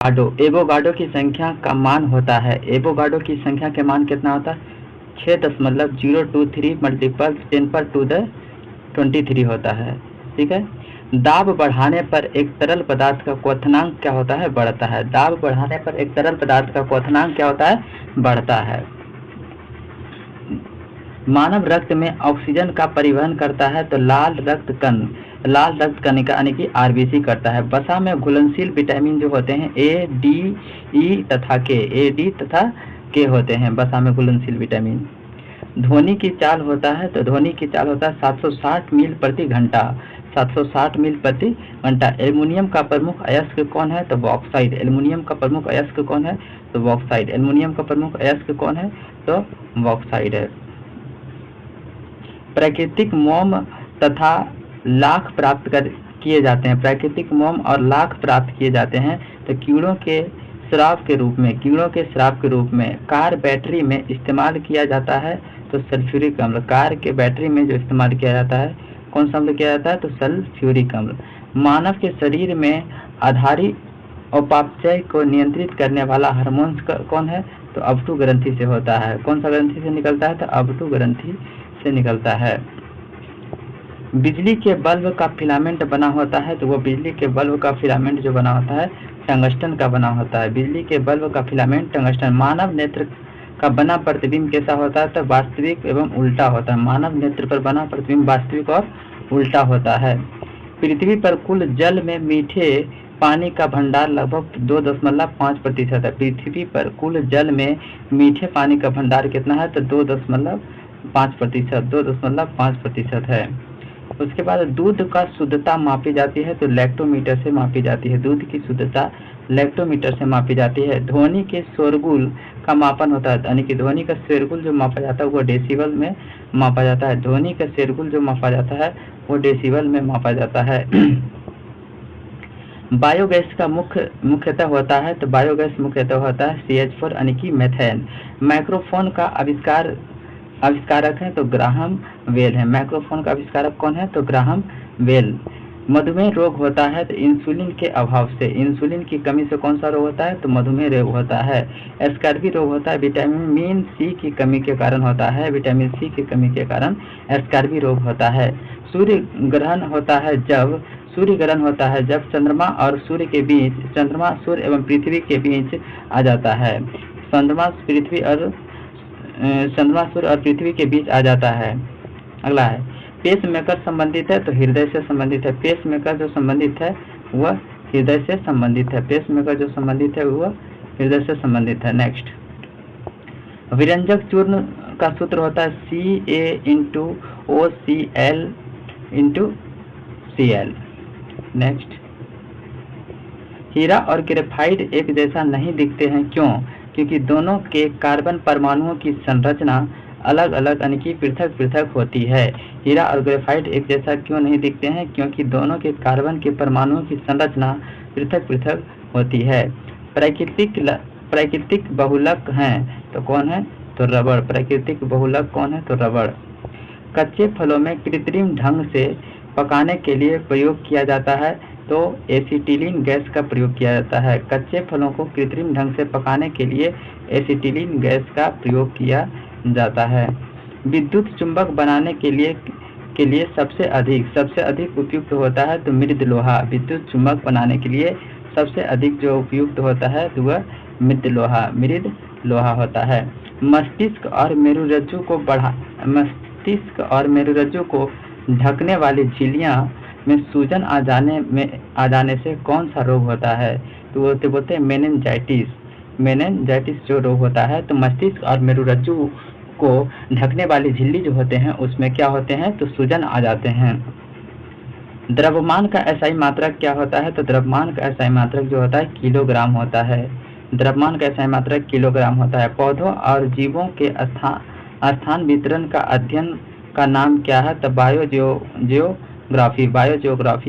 Avogadro की संख्या का मान होता है, एवोगाड्रो की संख्या के मान कितना होता है? 6.023 मल्टीपल 10⁻23 होता है। ठीक है। दाब बढ़ाने पर एक तरल पदार्थ का क्वथनांक क्या होता है? बढ़ता है। दाब बढ़ाने पर एक तरल पदार्थ का क्वथनांक क्या होता है? बढ़ता है। मानव रक्त में ऑक्सीजन का परिवहन करता है तो लाल रक्त कणिका यानी कि आरबीसी करता है। वसा में घुलनशील विटामिन जो होते हैं ए, डी, ई तथा के होते हैं वसा में घुलनशील विटामिन। ध्वनि की चाल होता है तो ध्वनि की चाल होता है 760 मील प्रति घंटा, 760 मील प्रति घंटा। एल्युमिनियम का प्रमुख अयस्क कौन है? तो बॉक्साइड। एल्युमिनियम का प्रमुख अयस्क कौन है? तो बॉक्साइड। एल्युमिनियम का प्रमुख अयस्क कौन है? तो बॉक्साइड है। प्राकृतिक मोम तथा लाख किए जाते हैं। प्राकृतिक मोम और लाख प्राप्त किए जाते हैं तो कीड़ों के शराब के रूप में कार बैटरी में इस्तेमाल किया जाता है तो सल्फ्यूरिक अम्ल। कार के बैटरी में जो इस्तेमाल किया जाता है कौन सा अम्ल किया जाता है? तो सल्फ्यूरिक अम्ल। मानव के शरीर में आधारी उपापचय को नियंत्रित करने वाला हार्मोन कौन है? तो अबटू ग्रंथि से होता है। कौन सा ग्रंथि से निकलता है? तो अबटू ग्रंथि से निकलता है। बिजली के बल्ब का फिलामेंट बना होता है तो वो बिजली के बल्ब का फिलामेंट जो बना होता है टंगस्टन का बना होता है। बिजली के बल्ब का फिलामेंट टंगस्टन। मानव नेत्र का बना प्रतिबिंब कैसा होता है? तो वास्तविक एवं उल्टा होता है। मानव नेत्र पर बना प्रतिबिंब वास्तविक और उल्टा होता है। पृथ्वी पर कुल जल में मीठे पानी का भंडार लगभग 2.5% है। पृथ्वी पर कुल जल में मीठे पानी का भंडार कितना है? तो 2.5% है। उसके बाद दूध का शुद्धता मापी जाती है तो लैक्टोमीटर से मापी जाती है। दूध की शुद्धता लैक्टोमीटर से मापी जाती है। ध्वनि के शोरगुल का मापन होता है यानी कि ध्वनि का शोरगुल जो मापा जाता है वो डेसिबल में मापा जाता है। ध्वनि का शोरगुल जो मापा जाता है वो डेसिबल में मापा जाता है। बायोगैस का मुख्यतः होता है तो बायोगैस मुख्यतः होता है CH4 यानी कि मेथेन। माइक्रोफोन का आविष्कारक है तो ग्राहम बेल है। माइक्रोफोन का आविष्कारक कौन है? तो ग्राहम बेल। मधुमेह रोग होता है तो इंसुलिन के अभाव से, इंसुलिन की कमी से कौन सा रोग होता है? तो मधुमेह रोग होता है। स्कर्वी रोग होता है विटामिन सी की कमी के कारण होता है। विटामिन सी की कमी के कारण स्कर्वी रोग होता है। सूर्य ग्रहण होता है जब चंद्रमा और सूर्य एवं पृथ्वी के बीच आ जाता है। चंद्रमा सूर्य और पृथ्वी के बीच आ जाता है। अगला है पेस मेकर संबंधित है तो हृदय से संबंधित है। पेस मेकर जो संबंधित है वह हृदय से संबंधित है। पेस मेकर जो संबंधित है वह हृदय से संबंधित है। नेक्स्ट, विरंजक चूर्ण का सूत्र होता है CaOCl/Cl। नेक्स्ट, हीरा और ग्रेफाइट एक जैसा नहीं दिखते हैं, क्यों? क्योंकि दोनों के कार्बन परमाणुओं की संरचना अलग अलग यानी कि पृथक पृथक होती है। हीरा और ग्रेफाइट एक जैसा क्यों नहीं दिखते हैं? क्योंकि दोनों के कार्बन के परमाणुओं की संरचना पृथक पृथक होती है। प्राकृतिक बहुलक हैं तो कौन है? तो रबड़। प्राकृतिक बहुलक कौन है? तो रबड़। कच्चे फलों में कृत्रिम ढंग से पकाने के लिए प्रयोग किया जाता है तो एसिटिलीन गैस का प्रयोग किया जाता है। कच्चे फलों को कृत्रिम ढंग से पकाने के लिए एसिटिलीन गैस का प्रयोग किया जाता है। विद्युत चुंबक बनाने के लिए सबसे अधिक उपयुक्त होता है तो मृद लोहा। विद्युत चुंबक बनाने के लिए सबसे अधिक जो उपयुक्त होता है तो वह मृद लोहा होता है। मस्तिष्क और मेरुरज्जु को ढकने वाली झिल्लियां में सूजन आ जाने से कौन सा रोग होता है? तो वो बोलते हैं मेनिनजाइटिस जो रोग होता है। तो मस्तिष्क और मेरुरज्जु को ढकने वाली झिल्ली जो होते हैं उसमें क्या होते हैं? तो सूजन आ जाते हैं। द्रव्यमान का SI मात्रक क्या होता है? तो द्रव्यमान का SI मात्रक जो होता है किलोग्राम होता है। द्रव्यमान का SI मात्रक किलोग्राम होता है। पौधों और जीवों के स्थान वितरण का अध्ययन का नाम क्या है? तो बायोजियोग्राफी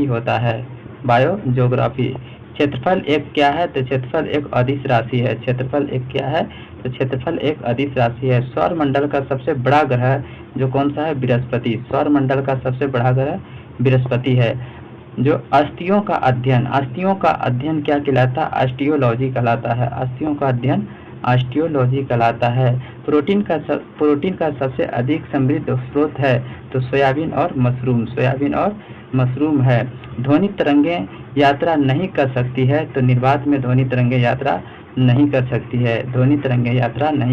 होता है। बायोजियोग्राफी। क्षेत्रफल एक क्या है? तो क्षेत्रफल एक अदिश राशि है। क्षेत्रफल एक क्या है? तो क्षेत्रफल एक अदिश राशि है। सौर मंडल का सबसे बड़ा ग्रह जो कौन सा है? बृहस्पति। सौर मंडल का सबसे बड़ा ग्रह बृहस्पति है। जो अस्थियों का अध्ययन क्या कहलाता है? ऑस्टियोलॉजी कहलाता है। अस्थियों का अध्ययन ऑस्टियोलॉजी कहलाता है। प्रोटीन का सबसे अधिक समृद्ध स्रोत है तो सोयाबीन और मशरूम है। ध्वनि तरंगें यात्रा नहीं कर सकती है तो निर्वात में ध्वनि तरंगें यात्रा नहीं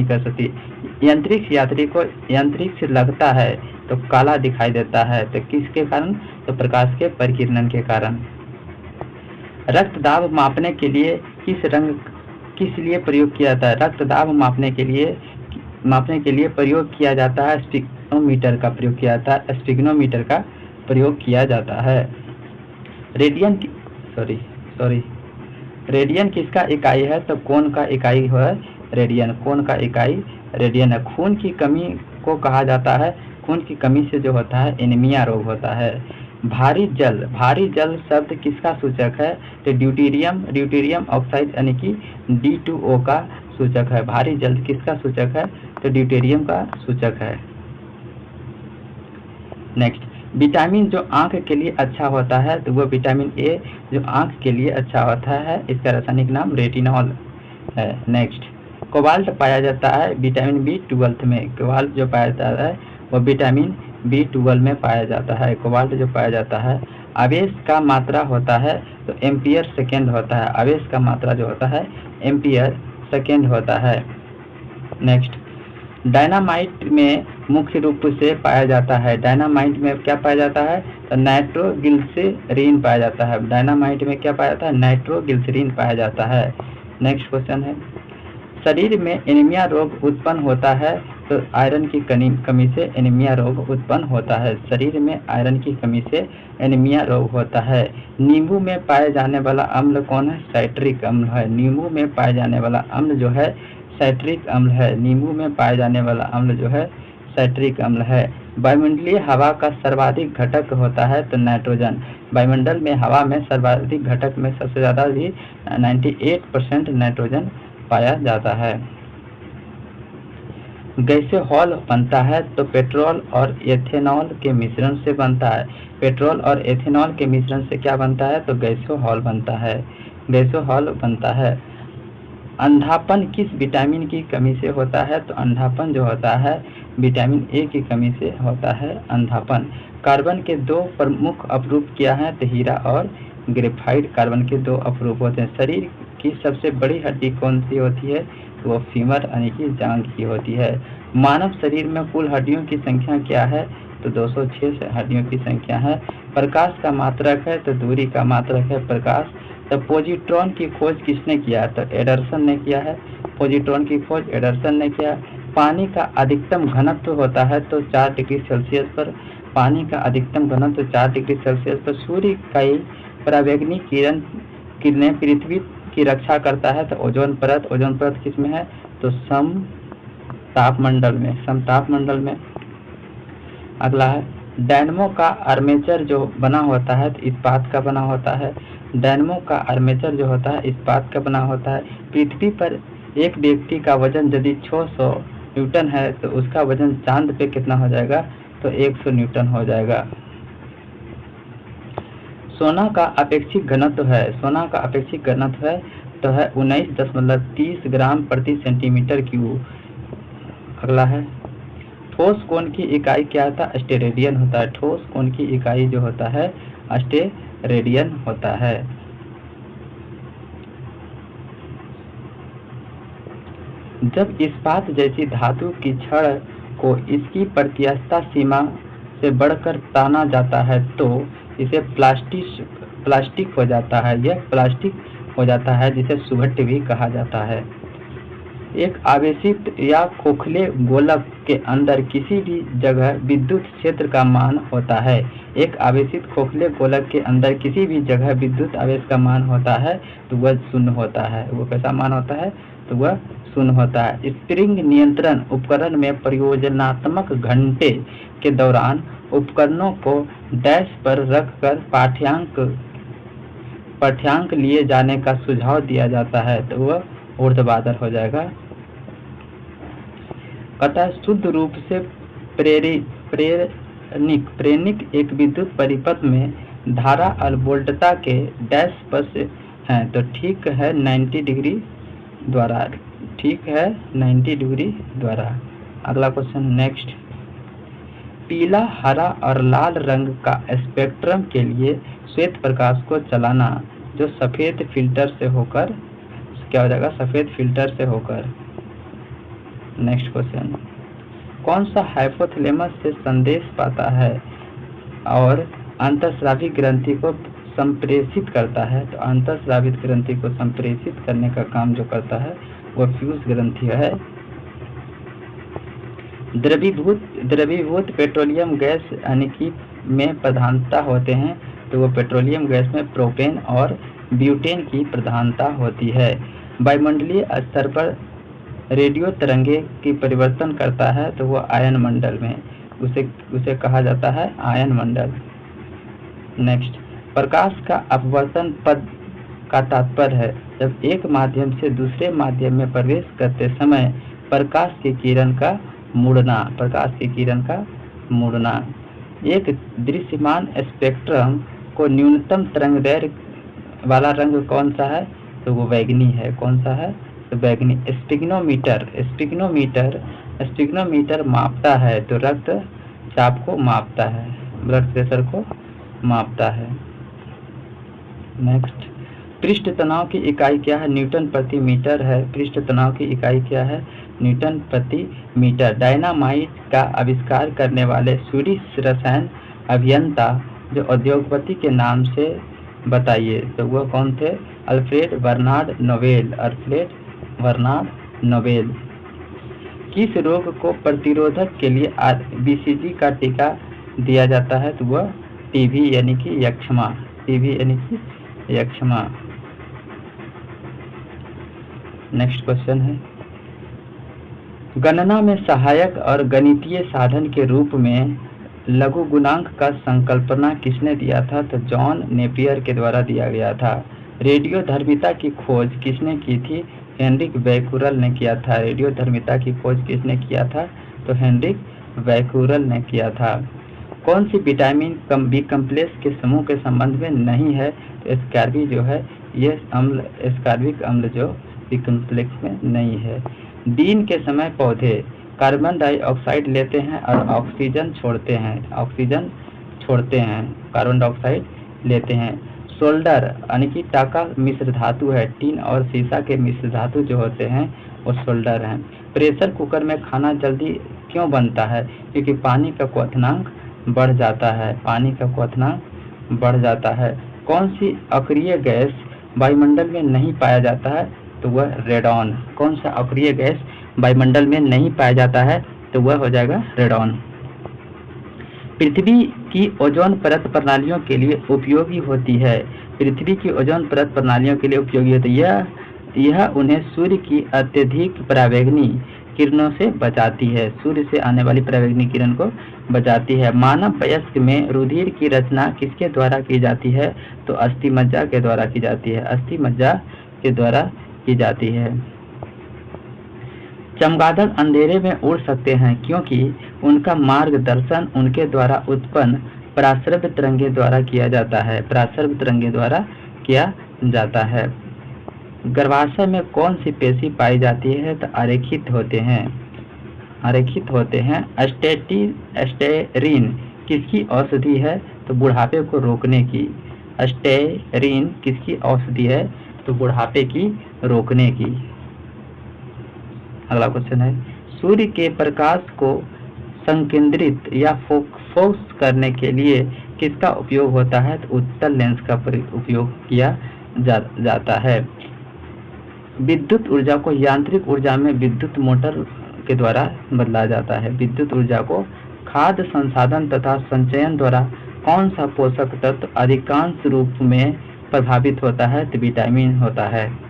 कर सकती। यंत्रिक्ष लगता है तो काला दिखाई देता है, तो किसके कारण? तो प्रकाश के परिकिरण के कारण। रक्तदाब मापने के लिए किस लिए प्रयोग किया जाता है? रक्तदाब मापने के लिए प्रयोग किया जाता है स्फिग्नोमीटर का प्रयोग किया जाता है। रेडियन किसका इकाई है? तो कोण का इकाई है रेडियन है। खून की कमी को कहा जाता है, खून की कमी से जो होता है एनीमिया रोग होता है। भारी जल शब्द किसका सूचक है? तो ड्यूटेरियम ऑक्साइड यानी कि D2O का सूचक है। भारी जल किसका सूचक है? तो ड्यूटेरियम का सूचक है। नेक्स्ट, विटामिन जो आंख के लिए अच्छा होता है तो वो विटामिन ए जो आंख के लिए अच्छा होता है, इसका रासायनिक नाम रेटिनॉल है। नेक्स्ट, कोबाल्ट पाया जाता है विटामिन B12 में। कोबाल्ट जो पाया जाता है वो विटामिन B12 में पाया जाता है। कोबाल्ट जो पाया जाता है, आवेश का मात्रा होता है तो एम्पियर सेकेंड होता है। आवेश का मात्रा जो होता है एम्पियर सेकेंड होता है। नेक्स्ट, डायनामाइट में मुख्य रूप से पाया जाता है। डायनामाइट में क्या पाया जाता है? तो नाइट्रोग्लिसरीन पाया जाता है। डायनामाइट में क्या पाया जाता है? नाइट्रोग्लिसरीन पाया जाता है। नेक्स्ट क्वेश्चन है, शरीर में एनीमिया रोग उत्पन्न होता है तो आयरन की कमी से एनीमिया रोग उत्पन्न होता है। शरीर में आयरन की कमी से एनीमिया रोग होता है। नींबू में पाए जाने वाला अम्ल कौन है? साइट्रिक अम्ल है। नींबू में पाए जाने वाला अम्ल जो है साइट्रिक अम्ल है। नींबू में पाए जाने वाला अम्ल जो है साइट्रिक अम्ल है। वायुमंडलीय हवा का सर्वाधिक घटक होता है तो नाइट्रोजन। वायुमंडल में हवा में सर्वाधिक घटक में सबसे ज़्यादा भी 98% नाइट्रोजन पाया जाता है। गैसोहॉल बनता है तो पेट्रोल और एथेनॉल के मिश्रण से बनता है। पेट्रोल और एथेनॉल के मिश्रण से क्या बनता है? तो गैसोहॉल बनता है। अंधापन किस विटामिन की कमी से होता है? तो अंधापन जो होता है विटामिन ए की कमी से होता है अंधापन। कार्बन के दो प्रमुख अपरूप क्या हैं? तो हीरा और ग्रेफाइट कार्बन के दो अपरूप होते हैं। शरीर की सबसे बड़ी हड्डी कौन सी होती है? तो वो फीमर यानी कि जांघ की होती है। मानव शरीर में कुल हड्डियों की संख्या क्या है? तो 206 हड्डियों की संख्या है। प्रकाश का मात्रक है तो दूरी का मात्रक है प्रकाश। तो पॉजिट्रॉन की खोज किसने किया? तो एडरसन ने किया है। पॉजिट्रॉन की खोज एडरसन ने किया। पानी का अधिकतम घनत्व होता है तो 4 डिग्री सेल्सियस पर। पानी का अधिकतम घनत्व 4 डिग्री सेल्सियस पर। सूर्य की परावैंगनी किरणें पृथ्वी की रक्षा करता है तो ओजोन परत किस में है? तो समतापमंडल में। अगला है, डायनमो का आर्मेचर जो बना होता है तो इस्पात का बना होता है। डायनमो का आर्मेचर जो होता है इस्पात का बना होता है। पृथ्वी पर एक व्यक्ति का वजन यदि 600 न्यूटन है तो उसका वजन चांद पे कितना हो जाएगा? तो 100 न्यूटन हो जाएगा। सोना का अपेक्षित घनत्व है तो है 19.30 ग्राम प्रति सेंटीमीटर क्यूब। अगला है, ठोस कोण की इकाई क्या था? स्टेरेडियन होता है। ठोस कोण की इकाई जो होता है स्टेरेडियन होता है। जब इस्पात जैसी धातु की छड़ को इसकी प्रत्यास्थ सीमा से बढ़कर ताना जाता है तो इसे प्लास्टिक हो जाता है। यह प्लास्टिक हो जाता है जिसे सुघट्य भी कहा जाता है। एक आवेशित या खोखले गोलक के अंदर किसी भी जगह विद्युत क्षेत्र का मान होता है। एक आवेशित खोखले गोलक के अंदर किसी भी जगह विद्युत आवेश का मान होता है तो वह शून्य होता है। वो कैसा मान होता है? तो वह शून्य होता है। स्प्रिंग नियंत्रण उपकरण में परियोजनात्मक घंटे के दौरान उपकरणों को डैश पर रखकर पाठ्यांक लिए जाने का सुझाव दिया जाता है तो वह ऊर्ध्वाधर हो जाएगा। अतः शुद्ध रूप से प्रेरणिक एक विद्युत परिपथ में धारा और वोल्टता के डैश पर से हैं, तो ठीक है 90 डिग्री द्वारा, ठीक है 90 डिग्री द्वारा। अगला क्वेश्चन नेक्स्ट, पीला, हरा और लाल रंग का स्पेक्ट्रम के लिए श्वेत प्रकाश को चलाना जो सफ़ेद फिल्टर से होकर क्या हो जाएगा, सफ़ेद फिल्टर से होकर। नेक्स्ट क्वेश्चन, कौन सा हाइपोथैलेमस से संदेश पाता है और अंतःस्रावी ग्रंथि को संप्रेषित करता है? तो अंतःस्रावित ग्रंथि को संप्रेषित करने का काम जो करता है वो फ्यूज ग्रंथि है। द्रवीभूत पेट्रोलियम गैस यानी कि में प्रधानता होते हैं, तो वो पेट्रोलियम गैस में प्रोपेन और ब्यूटेन की प्रधानता होती है। वायुमंडलीय स्तर पर रेडियो तरंगे की परिवर्तन करता है, तो वो आयन मंडल में उसे कहा जाता है आयन मंडल। नेक्स्ट, प्रकाश का अपवर्तन पद का तात्पर्य है जब एक माध्यम से दूसरे माध्यम में प्रवेश करते समय प्रकाश की किरण का मुड़ना, प्रकाश की किरण का मुड़ना। एक दृश्यमान स्पेक्ट्रम को न्यूनतम तरंगदैर्घ्य वाला रंग कौन सा है? तो वो बैगनी है। कौन सा है? तो बैगनी। स्पिग्नोमीटर मापता है, तो रक्तचाप को मापता है, ब्लड प्रेशर को मापता है। नेक्स्ट, पृष्ठ तनाव की इकाई क्या है? न्यूटन प्रति मीटर है। पृष्ठ तनाव की इकाई क्या है? न्यूटन प्रति मीटर। डायनामाइट का आविष्कार करने वाले स्वीडिश रसायन अभियंता जो उद्योगपति के नाम से बताइए, तो वह कौन थे? Alfred Bernard Nobel. किस रोग को प्रतिरोधक के लिए BCG का टीका दिया जाता है? तो वह टीबी यानी कि यक्ष्मा। नेक्स्ट क्वेश्चन है, गणना में सहायक और गणितीय साधन के रूप में लघु गुणांक का संकल्पना किसने दिया था? तो जॉन नेपियर के द्वारा दिया गया था। रेडियोधर्मिता की खोज किसने की थी? हेनरिक बैकुरल ने किया था। रेडियोधर्मिता की खोज किसने किया था? तो हेनरिक बैकुरल ने किया था। कौन सी विटामिन बी कम्प्लेक्स के समूह के संबंध में नहीं है? तो एस्कॉर्बिक जो है ये अम्ल, एस्कॉर्बिक अम्ल जो बी कम्प्लेक्स में नहीं है। दिन के समय पौधे कार्बन डाइऑक्साइड लेते हैं और ऑक्सीजन छोड़ते हैं, कार्बन डाइऑक्साइड लेते हैं। सोल्डर यानी कि टाका मिश्र धातु है। टीन और सीसा के मिश्र धातु जो होते हैं वो सोल्डर हैं। प्रेशर कुकर में खाना जल्दी क्यों बनता है? क्योंकि पानी का क्वथनांक बढ़ जाता है। कौन सी अक्रिय गैस वायुमंडल में नहीं पाया जाता है? तो वह रेडॉन। कौन सा अक्रिय गैस वायुमंडल में नहीं पाया जाता है? तो वह हो जाएगा रेडॉन। पृथ्वी की ओजोन परत प्रणालियों के लिए उपयोगी होती है। पृथ्वी की ओजोन परत प्रणालियों के लिए उपयोगी होती है। यह उन्हें सूर्य की अत्यधिक पराबैंगनी किरणों से बचाती है। सूर्य से आने वाली पराबैंगनी किरण को बचाती है। मानव वयस्क में रुधिर की रचना किसके द्वारा की जाती है? तो अस्थिमज्जा के द्वारा की जाती है। चमगादड़ अंधेरे में उड़ सकते हैं क्योंकि उनका मार्गदर्शन उनके द्वारा उत्पन्न पराश्रव्य तरंगे द्वारा किया जाता है। गर्भाशय में कौन सी पेशी पाई जाती है? तो आरेखित होते हैं। एस्टेरिन किसकी औषधि है? तो बुढ़ापे को रोकने की। एस्टेरिन किसकी औषधि है? तो बुढ़ापे की रोकने की। अगला क्वेश्चन है, सूर्य के प्रकाश को संकेंद्रित या फोकस करने के लिए किसका उपयोग होता है? तो उत्तल लेंस का उपयोग किया जाता है। विद्युत ऊर्जा को यांत्रिक ऊर्जा में विद्युत मोटर के द्वारा बदला जाता है। विद्युत ऊर्जा को खाद्य संसाधन तथा संचयन द्वारा कौन सा पोषक तत्व अधिकांश रूप में प्रभावित होता है? तो विटामिन होता है।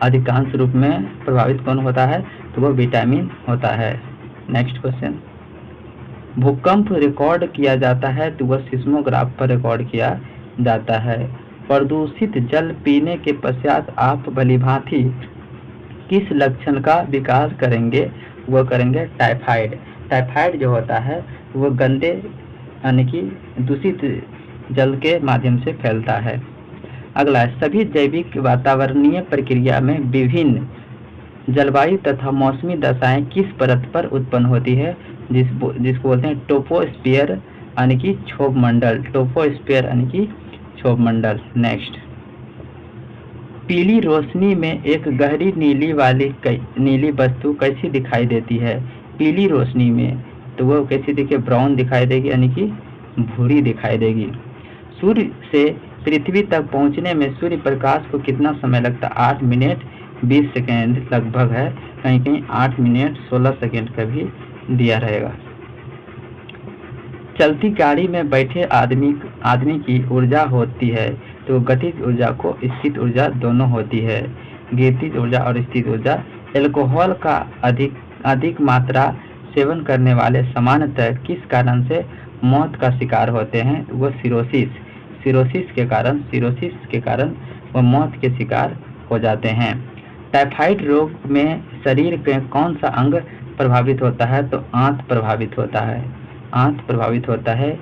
अधिकांश रूप में प्रभावित कौन होता है? तो वह विटामिन होता है। नेक्स्ट क्वेश्चन, भूकंप रिकॉर्ड किया जाता है तो वह सिस्मोग्राफ पर रिकॉर्ड किया जाता है। प्रदूषित जल पीने के पश्चात आप भलीभांति किस लक्षण का विकास करेंगे? वह करेंगे टाइफाइड। टाइफाइड जो होता है वह गंदे यानी कि दूषित जल के माध्यम से फैलता है। अगला है, सभी जैविक वातावरणीय प्रक्रिया में विभिन्न जलवायु तथा मौसमी दशाएं किस परत पर उत्पन्न होती है, जिसको बोलते हैं टोपोस्फियर यानी कि क्षोभ मंडल। टोपोस्फियर यानी कि क्षोभ मंडल। नेक्स्ट, पीली रोशनी में एक गहरी नीली वस्तु कैसी दिखाई देती है। पीली रोशनी में तो वो कैसी दिखे, ब्राउन दिखाई देगी यानी कि भूरी दिखाई देगी। सूर्य से पृथ्वी तक पहुंचने में सूर्य प्रकाश को कितना समय लगता है? 8 मिनट 20 सेकेंड लगभग है, कहीं कहीं 8 मिनट 16 सेकेंड का भी दिया रहेगा। चलती गाड़ी में बैठे आदमी की ऊर्जा होती है तो गतिज ऊर्जा को स्थित ऊर्जा दोनों होती है। गतिज ऊर्जा और स्थित ऊर्जा। अल्कोहल का अधिक मात्रा सेवन करने वाले सामान्यतः किस कारण से मौत का शिकार होते हैं? वो सिरोसिस के कारण वह मौत के शिकार हो जाते हैं। टाइफाइड रोग में शरीर के कौन सा अंग प्रभावित होता है? तो आंत प्रभावित होता है।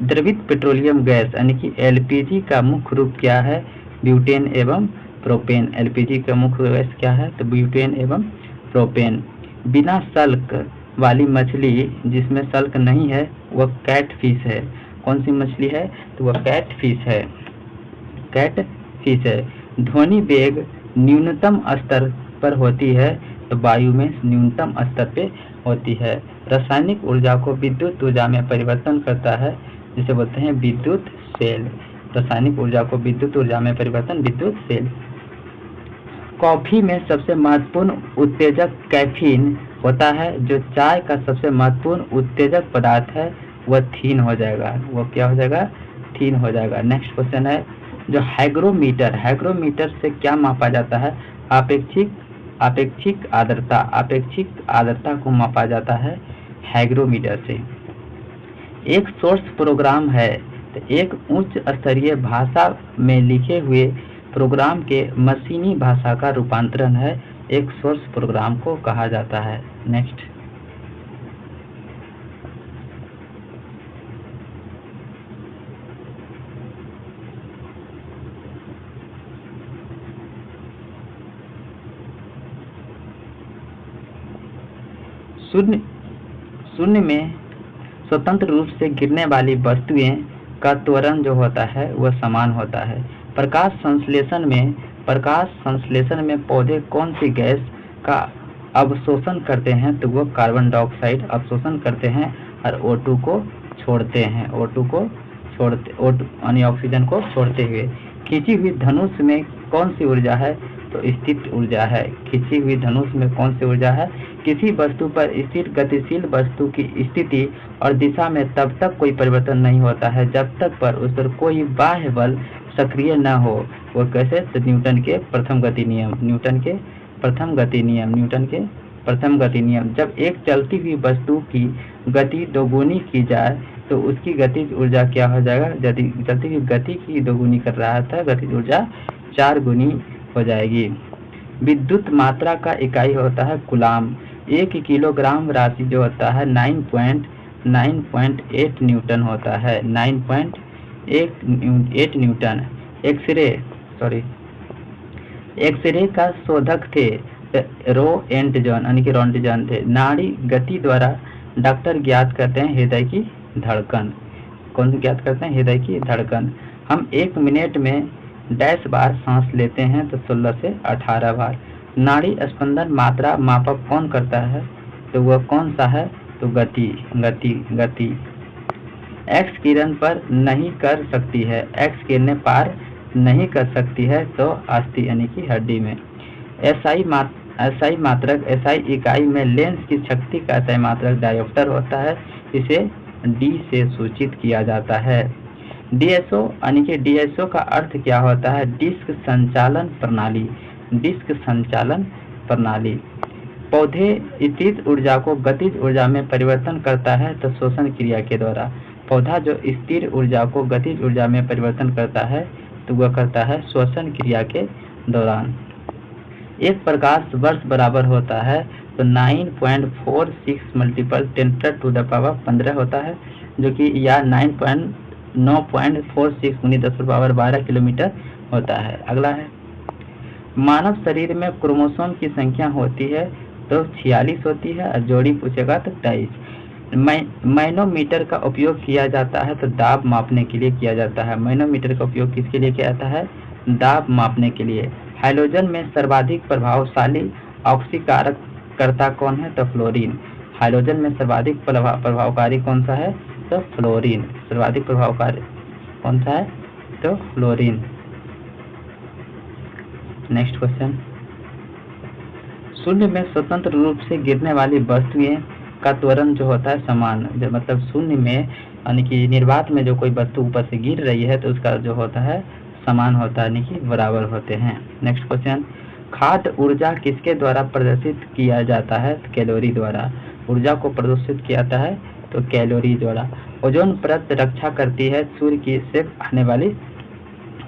द्रवित पेट्रोलियम गैस यानी कि एलपीजी का मुख्य रूप क्या है? ब्यूटेन एवं प्रोपेन। एलपीजी का मुख्य गैस क्या है? तो ब्यूटेन एवं प्रोपेन। बिना सल्क वाली मछली जिसमें सल्क नहीं है वह कैटफिश है। कौन सी मछली है? तो वह कैटफिश है। ध्वनि वेग न्यूनतम स्तर पर होती है तो वायु में न्यूनतम स्तर पे होती है। रासायनिक ऊर्जा को विद्युत ऊर्जा में परिवर्तन करता है जिसे बोलते हैं विद्युत सेल। रासायनिक ऊर्जा को विद्युत ऊर्जा में परिवर्तन विद्युत सेल। कॉफी में सबसे महत्वपूर्ण उत्तेजक कैफीन होता है। जो चाय का सबसे महत्वपूर्ण उत्तेजक पदार्थ है वह थीन हो जाएगा। वो क्या हो जाएगा? थीन हो जाएगा। नेक्स्ट क्वेश्चन है, जो हैग्रोमीटर से क्या मापा जाता है? आपेक्षिक आर्द्रता को मापा जाता है हैग्रोमीटर से। एक सोर्स प्रोग्राम है तो एक उच्च स्तरीय भाषा में लिखे हुए प्रोग्राम के मशीनी भाषा का रूपांतरण है। एक सोर्स प्रोग्राम को कहा जाता है। नेक्स्ट, शून्य में स्वतंत्र रूप से गिरने वाली वस्तुएं का त्वरण जो होता है वह समान होता है। प्रकाश संश्लेषण में पौधे कौन सी गैस का अवशोषण करते हैं? तो वो कार्बन डाइऑक्साइड अवशोषण करते हैं और O2 को छोड़ते हैं। यानी ऑक्सीजन को छोड़ते हुए। खींची हुई धनुष में कौन सी ऊर्जा है? तो स्थिर ऊर्जा है। खींची हुई धनुष में कौन सी ऊर्जा है? किसी वस्तु पर स्थिर गतिशील वस्तु की स्थिति और दिशा में तब तक कोई परिवर्तन नहीं होता है जब तक पर उस पर कोई बाह्य बल सक्रिय न हो। वो कैसे? तो न्यूटन के प्रथम गति नियम। जब एक चलती हुई वस्तु की गति दोगुनी की जाए तो उसकी गतिज ऊर्जा क्या हो जाएगा? यदि चलती हुई गति की दोगुनी कर रहा था गतिज ऊर्जा 4 गुनी हो जाएगी। विद्युत मात्रा का इकाई होता है कूलाम। 1 किलोग्राम राशि जो होता है 9.8 न्यूटन होता है। 9.8 न्यूटन। एक्सरे का शोधक थे रोएंटजन थे। नाड़ी गति द्वारा डॉक्टर ज्ञात करते हैं हृदय की धड़कन। कौन सी ज्ञात करते हैं? हृदय की धड़कन। हम 1 मिनट में डैश बार सांस लेते हैं तो 16 से 18 बार। नाड़ी स्पंदन मात्रा मापक कौन करता है? तो वह कौन सा है? तो गति। एक्स किरण पर नहीं कर सकती है। एक्स किरणें पार नहीं कर सकती है तो अस्थि यानी कि हड्डी में। SI इकाई में लेंस की शक्ति का SI मात्रक डायोप्टर होता है। इसे D से सूचित किया जाता है। DSO यानी कि DSO का अर्थ क्या होता है? डिस्क संचालन प्रणाली। पौधे स्थिर ऊर्जा को गतिज ऊर्जा में परिवर्तन करता है तो श्वसन क्रिया के द्वारा। पौधा जो स्थिर ऊर्जा को गतिज ऊर्जा में परिवर्तन करता है तो वह करता है श्वसन क्रिया के दौरान। एक प्रकाश वर्ष बराबर होता है तो 9.46 × 10⁻15 होता है, जो कि या 9.46 9.46 × 10⁻12 किलोमीटर होता है। अगला है, मानव शरीर में क्रोमोसोम की संख्या होती है तो 46 होती है, और जोड़ी पूछेगा तो 23। मैनोमीटर का उपयोग किया जाता है तो दाब मापने के लिए किया जाता है। मैनोमीटर का उपयोग किसके लिए किया जाता है? दाब मापने के लिए। हाइड्रोजन में सर्वाधिक प्रभावशाली ऑक्सीकारक कर्ता कौन है? तो फ्लोरीन। हाइड्रोजन में सर्वाधिक प्रभावकारी कौन सा है? तो फ्लोरीन। सर्वाधिक प्रभावकारी कौन सा है? तो फ्लोरीन। नेक्स्ट क्वेश्चन, शून्य में स्वतंत्र रूप से गिरने वाली वस्तुएं का त्वरण जो होता है समान, मतलब शून्य में यानी कि निर्वात में जो कोई वस्तु ऊपर से गिर रही है तो उसका जो होता है समान होता है, यानी कि बराबर होते हैं। नेक्स्ट क्वेश्चन, खाद्य ऊर्जा किसके द्वारा प्रदर्शित किया जाता है? तो कैलोरी द्वारा। ऊर्जा को प्रदर्शित किया जाता है तो कैलोरी द्वारा। ओजोन परत रक्षा करती है सूर्य की से आने वाली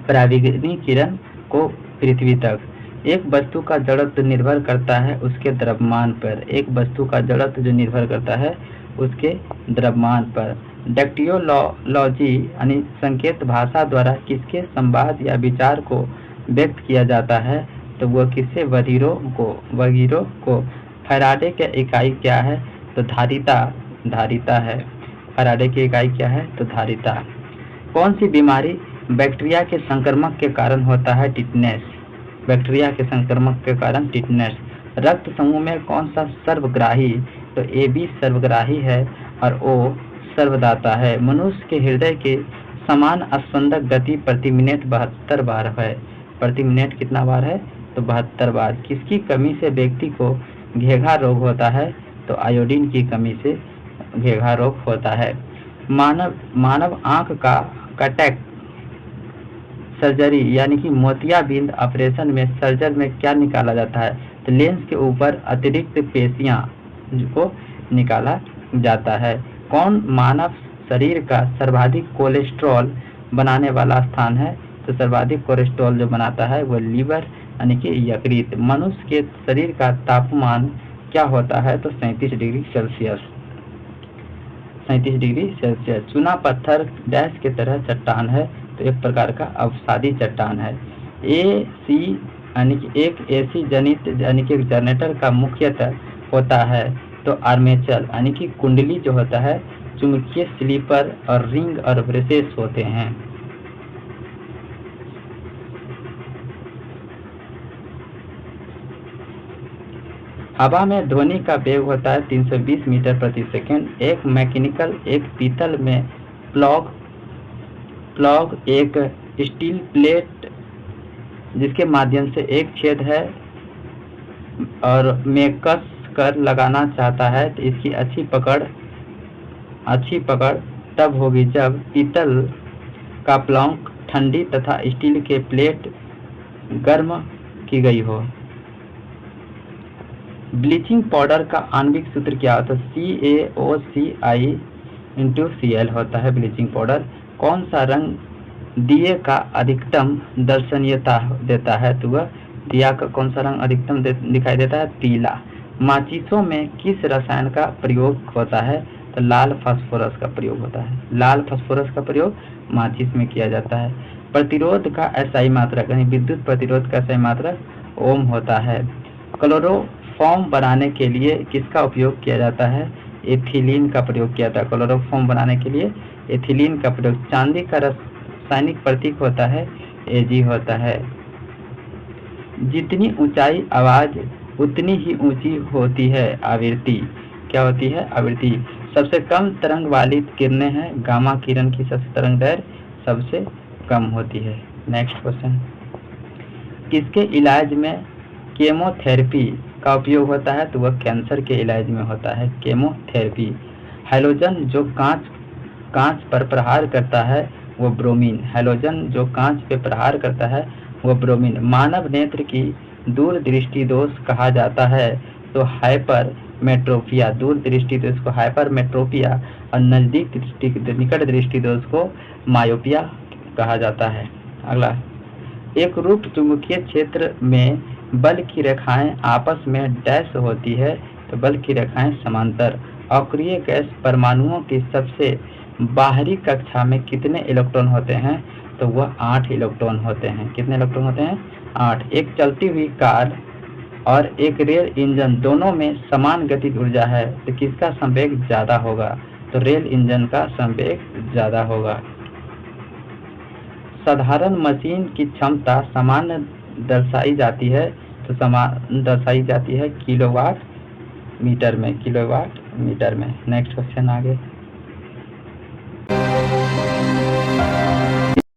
पराबैंगनी किरण को पृथ्वी तक। एक वस्तु का जड़त्व निर्भर करता है उसके द्रव्यमान पर। एक वस्तु का जड़त्व जो निर्भर करता है उसके द्रव्यमान पर। डेक्टियोलॉजी यानी संकेत भाषा द्वारा किसके संवाद या विचार को व्यक्त किया जाता है? तो वह किससे? वगीरों को। फैराडे की इकाई क्या है? तो धारिता है। फैराडे की इकाई क्या है? तो धारिता। कौन सी बीमारी बैक्टीरिया के संक्रमण के कारण होता है? टिटनेस। बैक्टीरिया के संक्रमण के कारण टिटनेस। रक्त समूह में कौन सा सर्वग्राही? तो AB सर्वग्राही है और O सर्वदाता है। मनुष्य के हृदय के समान स्पंदक गति प्रति मिनट 72 बार है। प्रति मिनट कितना बार है? तो 72 बार। किसकी कमी से व्यक्ति को घेघा रोग होता है? तो आयोडीन की कमी से घेघा रोग होता है। मानव आंख का कटैक्ट सर्जरी यानी कि मोतियाबिंद ऑपरेशन में सर्जन में क्या निकाला जाता है? तो लेंस के ऊपर अतिरिक्त पेशियां को निकाला जाता है। कौन मानव शरीर का सर्वाधिक कोलेस्ट्रॉल बनाने वाला स्थान है? तो सर्वाधिक कोलेस्ट्रॉल जो बनाता है वह लीवर यानी कि यकृत। मनुष्य के शरीर का तापमान क्या होता है? तो 37 डिग्री सेल्सियस। 37 degree Celsius. चूना पत्थर डैश के तरह चट्टान है? तो एक प्रकार का अवसादी चट्टान है। AC यानी कि एक AC जनित यानी कि जनरेटर का मुख्यतः होता है तो आर्मेचर यानी कि कुंडली जो होता है चुंबकीय स्लीपर और रिंग और ब्रेसेस होते हैं। हवा में ध्वनि का वेग होता है 320 मीटर प्रति सेकंड। एक मैकेनिकल, एक पीतल में प्लग, एक स्टील प्लेट जिसके माध्यम से एक छेद है और में कस कर लगाना चाहता है तो इसकी अच्छी पकड़ तब होगी जब पीतल का प्लग ठंडी तथा स्टील के प्लेट गर्म की गई हो। ब्लीचिंग पाउडर का आणविक सूत्र क्या होता है? CaOCl होता है ब्लीचिंग पाउडर। कौन सा रंग दिए का अधिकतम दर्शनीयता देता है? तो वह दिया का कौन सा रंग अधिकतम दिखाई देता है? पीला। माचिसों में किस रसायन का प्रयोग होता है? तो लाल फास्फोरस का प्रयोग होता है। लाल फास्फोरस का प्रयोग माचिस में किया जाता है। प्रतिरोध का SI मात्रक यानी विद्युत प्रतिरोध का SI मात्रक ओम होता है। क्लोरोफॉर्म बनाने के लिए किसका उपयोग किया जाता है? एथिलीन का प्रयोग किया जाता है। क्लोरोफॉर्म बनाने के लिए एथिलीन का प्रयोग। चांदी का रासायनिक प्रतीक होता है Ag होता है। जितनी ऊंचाई आवाज उतनी ही ऊंची होती है आवृत्ति। क्या होती है? आवृत्ति। सबसे कम तरंग वाली किरणें हैं गामा किरण की सबसे तरंग दैर्घ्य सबसे कम होती है। नेक्स्ट क्वेश्चन, किसके इलाज में केमोथेरेपी का उपयोग होता है? तो वह कैंसर के इलाज में होता है केमोथेरेपी। हैलोजन जो कांच पर प्रहार करता है वो ब्रोमीन। हैलोजन जो कांच पे प्रहार करता है वो ब्रोमीन। मानव नेत्र की दूरदृष्टि दोष कहा जाता है तो हाइपरमेट्रोपिया। दूरदृष्टि दोष को हाइपरमेट्रोपिया और निकट दृष्टि दोष को मायोपिया कहा जाता है। अगला, एक रूप चुंबकीय क्षेत्र में बल की रेखाएं आपस में डैश होती है तो बल की रेखाएं समांतर। अक्रिय गैस परमाणुओं की सबसे बाहरी कक्षा में कितने इलेक्ट्रॉन होते हैं? तो वह 8 इलेक्ट्रॉन होते हैं। कितने इलेक्ट्रॉन होते हैं? 8। एक चलती हुई कार और एक रेल इंजन दोनों में समान गतिज ऊर्जा है, तो किसका संवेग ज़्यादा होगा? तो रेल इंजन का संवेग ज़्यादा होगा। साधारण मशीन की क्षमता सामान्य दर्शाई जाती है, तो समान दर्शाई जाती है किलोवाट मीटर में। किलोवाट मीटर में। नेक्स्ट क्वेश्चन आगे।